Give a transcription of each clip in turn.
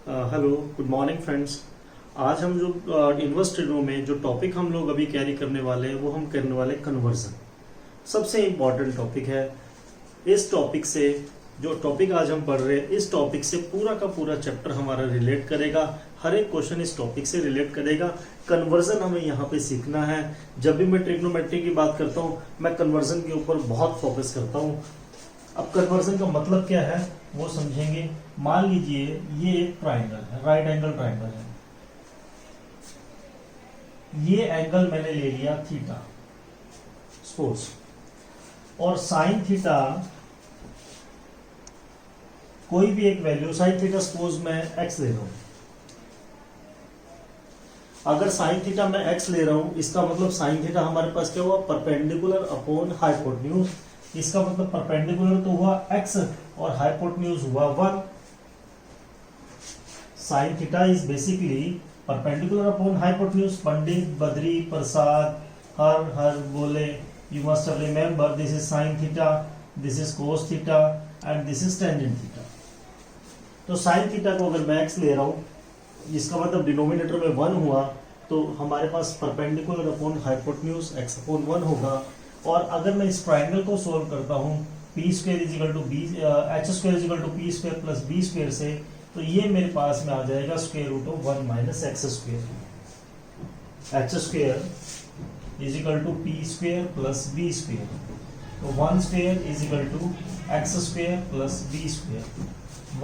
Hello, good morning friends. आज हम जो इन्वर्स ट्रेडो में जो टॉपिक हम लोग अभी कैरी करने वाले हैं वो हम करने वाले कन्वर्जन। सबसे इम्पॉर्टेंट टॉपिक है। इस टॉपिक से जो टॉपिक आज हम पढ़ रहे हैं इस टॉपिक से पूरा का पूरा चैप्टर हमारा रिलेट करेगा। हर एक क्वेश्चन इस टॉपिक से रिलेट करेगा। कन्वर्जन हमें यहाँ पे सीखना है। जब भी मैं ट्रिग्नोमेट्री की बात करता हूँ मैं कन्वर्जन के ऊपर बहुत फोकस करता हूँ। अब कन्वर्जन का मतलब क्या है वो समझेंगे। मान लीजिए ये एक ट्राइंगल है, राइट एंगल ट्राइंगल है। ये एंगल मैंने ले लिया थीटा सपोज, और साइन थीटा कोई भी एक वैल्यू, साइन थीटा सपोज मैं एक्स ले रहा हूं। अगर साइन थीटा मैं एक्स ले रहा हूं इसका मतलब साइन थीटा हमारे पास क्या हुआ, परपेंडिकुलर अपॉन हाइपोटेन्यूज। इसका मतलब परपेंडिकुलर तो हुआ x और हाइपोटेन्यूज हुआ 1। Sine theta is basically perpendicular upon hypotenuse. Pandit, Badri, Prasad, हर बोले, you must have remember this is sine theta, this is cos theta and this is tangent theta. तो साइन थीटा को अगर मैं x ले रहा हूं जिसका मतलब डिनोमिनेटर में 1 हुआ तो हमारे पास perpendicular upon hypotenuse x upon 1 होगा। और अगर मैं इस ट्राइंगल को सोल्व करता हूँ P square is equal to B, H square is equal to P square plus B square से, तो ये मेरे पास में आ जाएगा square root of 1 minus x square. H square is equal to P square plus B square, तो 1 square is equal to x square plus B square.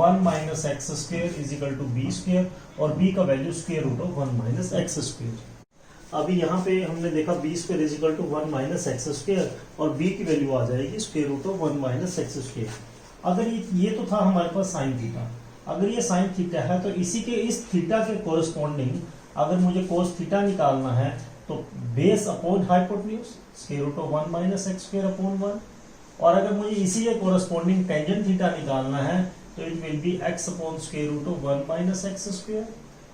1 minus x square is equal to B square, और B का value square root of 1 minus x square. अभी यहाँ पे हमने देखा B square is equal to 1 minus x square, और B की value आ जाएगी square root of 1 minus x square. अगर ये तो था हमारे पास साइन थीटा। अगर ये साइन थीटा है तो इसी के इस थीटा के कोरस्पॉन्डिंग अगर मुझे कोस थीटा निकालना है तो base upon hypotenuse square root of 1 minus x square upon 1। और अगर मुझे इसी के कोरस्पॉन्डिंग टेंजेंट थीटा निकालना है तो it will be x upon square root of 1 minus x square.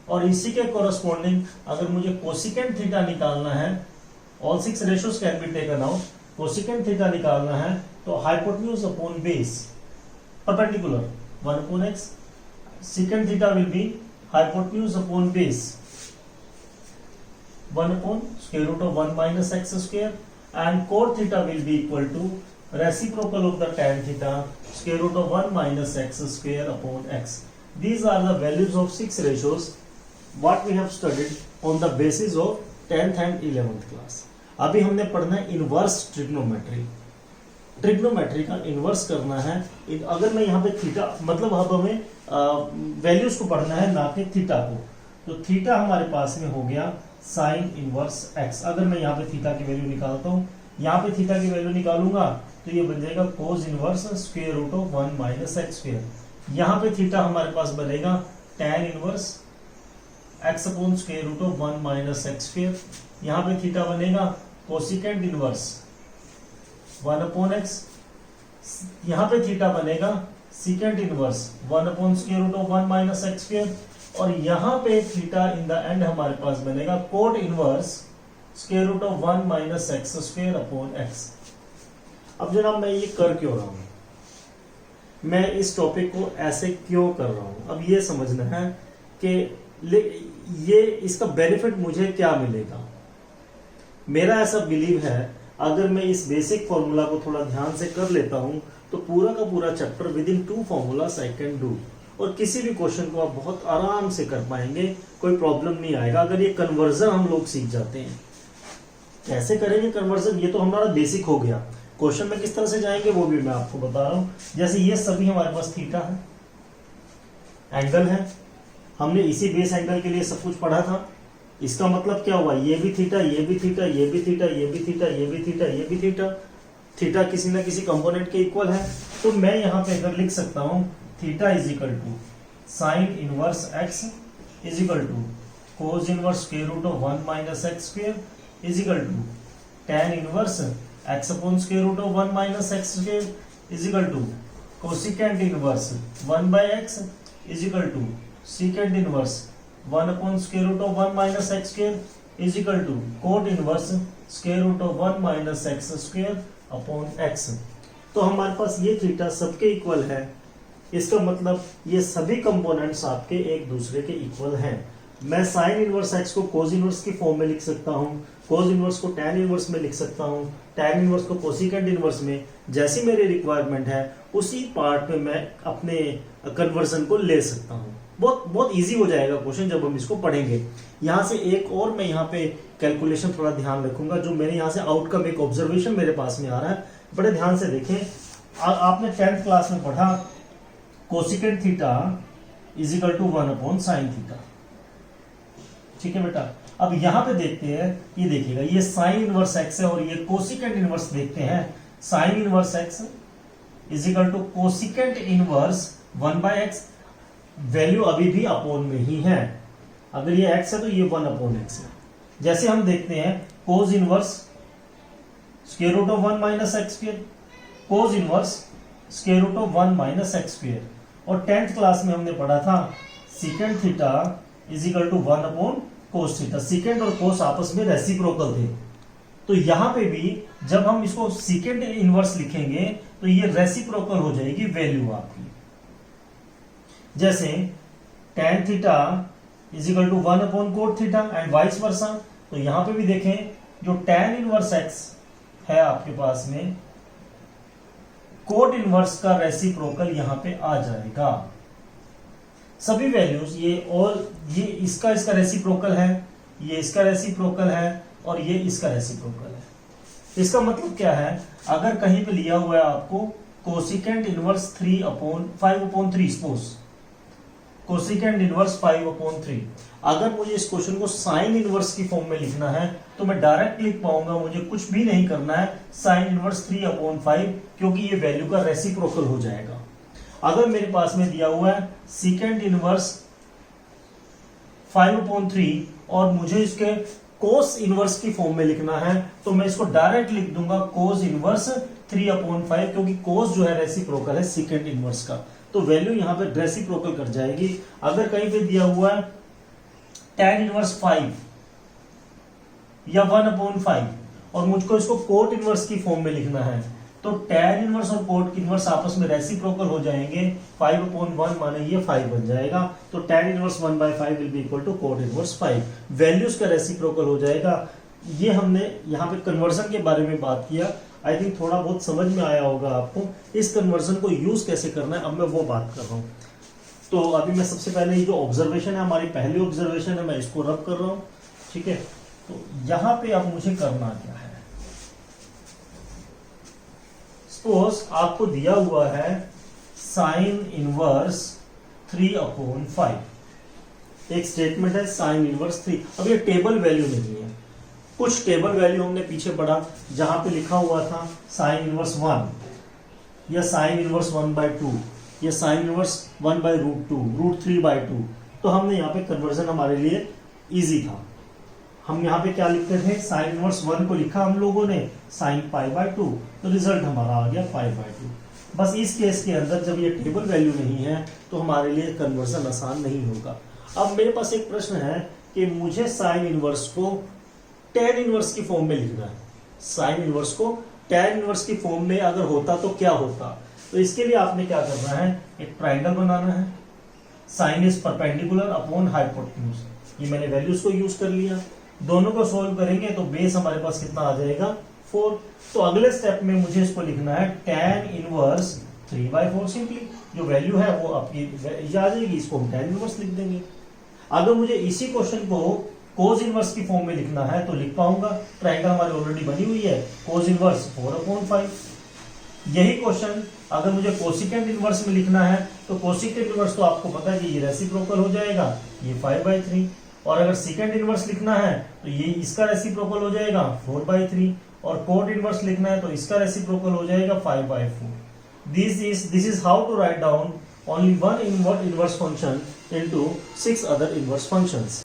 और इसी के कोरस्पॉन्डिंग अगर मुझे कोसिकेंट थीटा निकालना है, all 6 ratios can be taken out, cosecant theta निकालना है तो hypotenuse upon base perpendicular 1 upon x, secant theta will be hypotenuse upon base 1 upon square root of 1 minus x square, and cot theta will be equal to reciprocal of the tan theta square root of 1 minus x square upon x. These are the values of 6 ratios what we have studied on the basis of 10th and 11th class. अभी हमने पढ़ना है inverse trigonometry. Trigonometry का inverse करना है। अगर मैं यहाँ पे थीटा मतलब अब हमें वैल्यूज को पढ़ना है ना कि थीटा को, तो थीटा हमारे पास में हो गया साइन इनवर्स एक्स। अगर मैं यहाँ पे थीटा की वैल्यू निकालता हूँ, यहाँ पे थीटा की वैल्यू निकालूंगा तो ये बन जाएगा cos inverse square root of 1 minus x square. यहाँ पे थीटा हमारे पास बनेगा tan inverse x upon square root of 1 minus x square. यहाँ पे थीटा बनेगा कोसिकेंट इनवर्स 1 अपॉन एक्स। यहाँ पे थीटा बनेगा secant inverse 1 upon square root of 1 minus x square. और यहाँ पे थीटा इन द एंड हमारे पास बनेगा cot inverse square root of 1 minus x square upon x. अब जनाब मैं ये कर क्यों रहा हूँ, मैं इस टॉपिक को ऐसे क्यों कर रहा हूँ, अब ये समझना है कि ये इसका बेनिफिट मुझे क्या मिलेगा। मेरा ऐसा बिलीव है अगर मैं इस बेसिक फॉर्मूला को थोड़ा ध्यान से कर लेता हूं तो पूरा का पूरा chapter with in 2 formulas I can do, और किसी भी क्वेश्चन को आप बहुत आराम से कर पाएंगे, कोई प्रॉब्लम नहीं आएगा अगर ये कन्वर्जन हम लोग सीख जाते हैं। कैसे करेंगे कन्वर्जन, ये तो हमारा बेसिक हो गया। क्वेश्चन में किस तरह से जाएंगे वो भी मैं आपको बता रहा हूं। जैसे ये सभी हमारे पास थीटा है, एंगल है, हमने इसी बेस एंगल के लिए सब कुछ पढ़ा था। इसका मतलब क्या हुआ, ये भी थीटा, ये भी थीटा, ये भी थीटा, ये भी थीटा, ये भी थीटा, ये भी थीटा। थीटा किसी ना किसी कंपोनेंट के इक्वल है, तो मैं यहाँ पे अगर लिख सकता हूँ theta is equal to sine inverse x is equal to cos inverse square root of 1 minus x square is equal to tan inverse x upon square root of 1 minus x square is equal to cosecant inverse 1 by x is equal to secant inverse 1 upon square root of 1 minus x square is equal to cot inverse square root of 1 minus x square upon x। तो हमारे पास ये theta सबके equal है, इसका मतलब ये सभी components आपके एक दूसरे के इक्वल हैं। मैं साइन इनवर्स एक्स को कोस इनवर्स की फॉर्म में लिख सकता हूँ, कोस इनवर्स को टैन इनवर्स में लिख सकता हूँ, टैन इनवर्स को कोसिकेंट इनवर्स में। जैसी मेरी रिक्वायरमेंट है उसी पार्ट में मैं अपने कन्वर्जन को ले सकता हूँ। बहुत बहुत इजी हो जाएगा क्वेश्चन जब हम इसको पढ़ेंगे। यहाँ से एक और मैं यहाँ पे कैलकुलेशन थोड़ा ध्यान रखूंगा, जो मेरे यहाँ से आउटकम एक ऑब्जर्वेशन मेरे पास में आ रहा है, बड़े ध्यान से देखें। आपने 10th क्लास में पढ़ा cosecant theta is equal to 1 upon sine theta, ठीक है बेटा। अब यहाँ पे देखते हैं, ये देखिएगा, ये साइन इनवर्स एक्स है और ये कोसिकेंट इनवर्स देखते हैं। Sine inverse x is equal to cosecant inverse 1/x, value अभी भी अपॉन में ही है। अगर ये x है तो ये 1 अपॉन x है। जैसे हम देखते हैं cos inverse square root of 1 minus x square, cos inverse square root of 1 minus x square. और 10th क्लास में हमने पढ़ा था secant theta is equal to 1 upon cos theta. Secant और कोस आपस में रेसिप्रोकल थे, तो यहां पे भी जब हम इसको सीकेंट इनवर्स लिखेंगे तो ये रेसिप्रोकल हो जाएगी वैल्यू आपकी। जैसे tan theta is equal to 1 upon cot theta and vice versa. तो यहां पे भी देखें, जो tan इनवर्स x है आपके पास में, कोट इनवर्स का रेसिप्रोकल यहां पे आ जाएगा। सभी वैल्यूज ये, और ये इसका रेसिप्रोकल है, ये इसका रेसिप्रोकल है और ये इसका रेसिप्रोकल है। इसका मतलब क्या है, अगर कहीं पे लिया हुआ है आपको cosecant inverse 5/3, suppose cosecant inverse 5/3, अगर मुझे इस क्वेश्चन को साइन इनवर्स की फॉर्म में लिखना है तो मैं डायरेक्ट लिख पाऊंगा, मुझे कुछ भी नहीं करना है, साइन इनवर्स 3/5, क्योंकि ये वैल्यू का रेसिप्रोकल हो जाएगा। अगर मेरे पास में दिया हुआ है सीकेंट इनवर्स 5/3 और मुझे इसके कोस इनवर्स की फॉर्म में लिखना है तो मैं इसको डायरेक्ट लिख दूंगा कोस इनवर्स 3/5, क्योंकि कोस जो है रेसिप्रोकल है सीकेंट इनवर्स का, तो वैल्यू यहां पे रेसिप्रोकल कर जाएगी। अगर कहीं पे दिया हुआ है tan इनवर्स 5 या 1/5 और मुझको इसको कोट इनवर्स की फॉर्म में लिखना है, तो tan इनवर्स और कोट इनवर्स आपस में रेसिप्रोकल हो जाएंगे। 5/1 माने ये 5 बन जाएगा, तो tan inverse 1/5 will be equal to cot inverse 5, values का रेसिप्रोकल हो जाएगा। ये हमने यहाँ पे कन्वर्जन के बारे में बात किया। आई थिंक थोड़ा बहुत समझ में आया होगा आपको इस कन्वर्जन को यूज कैसे करना है, अब मैं वो बात कर रहा हूँ। तो अभी मैं सबसे पहले ये जो ऑब्जर्वेशन है, हमारी पहली ऑब्जर्वेशन है, मैं इसको रब कर रहा हूँ, ठीक है। तो यहाँ पे अब मुझे करना क्या है, सपोज आपको दिया हुआ है साइन इनवर्स 3/5, एक स्टेटमेंट है साइन इनवर्स 3। अब ये टेबल वैल्यू नहीं है, कुछ टेबल वैल्यू हमने पीछे पढ़ा जहां पे लिखा हुआ था साइन इनवर्स 1 या साइन इनवर्स 1/2 या साइन इनवर्स 1/√2, √3/2। तो हमने यहाँ पे कन्वर्जन हमारे लिए इजी था। हम यहाँ पे क्या लिखते थे, साइन इनवर्स 1 को लिखा हम लोगों ने साइन π/2, तो रिजल्ट हमारा आ गया π/2। बस इस केस के अंदर जब ये टेबल वैल्यू नहीं है तो हमारे लिए कन्वर्जन आसान नहीं होगा। अब मेरे पास एक प्रश्न है कि मुझे साइन इनवर्स को tan इनवर्स की फॉर्म में लिखना है। साइन इनवर्स को tan इनवर्स की फॉर्म में अगर होता तो क्या होता, तो इसके लिए आपने क्या करना है, एक ट्राइंगल बनाना है। Sine is perpendicular upon hypotenuse, ये मैंने वैल्यूज को यूज कर लिया। दोनों को सोल्व करेंगे तो बेस हमारे पास कितना आ जाएगा, 4। तो अगले स्टेप में मुझे इसको लिखना है tan इनवर्स 3/4, सिंपली जो वैल्यू है वो आपकी आ जाएगी, इसको हम tan इनवर्स लिख देंगे। अगर मुझे इसी क्वेश्चन को कोस इनवर्स की फॉर्म में लिखना है तो लिख पाऊंगा, ट्रायंगल हमारी ऑलरेडी बनी हुई है, कोस इनवर्स 4/5। यही क्वेश्चन अगर मुझे कोसिकेंट इनवर्स में लिखना है तो कोसिकेंट इनवर्स तो आपको पता है कि ये रेसिप्रोकल हो जाएगा, ये 5/3। और अगर सेकेंड इनवर्स लिखना है तो ये इसका रेसिप्रोकल हो जाएगा 4/3, और कोट इनवर्स लिखना है तो इसका रेसिप्रोकल हो जाएगा 5/4। This is how to write down only one inverse function into 6 other inverse functions.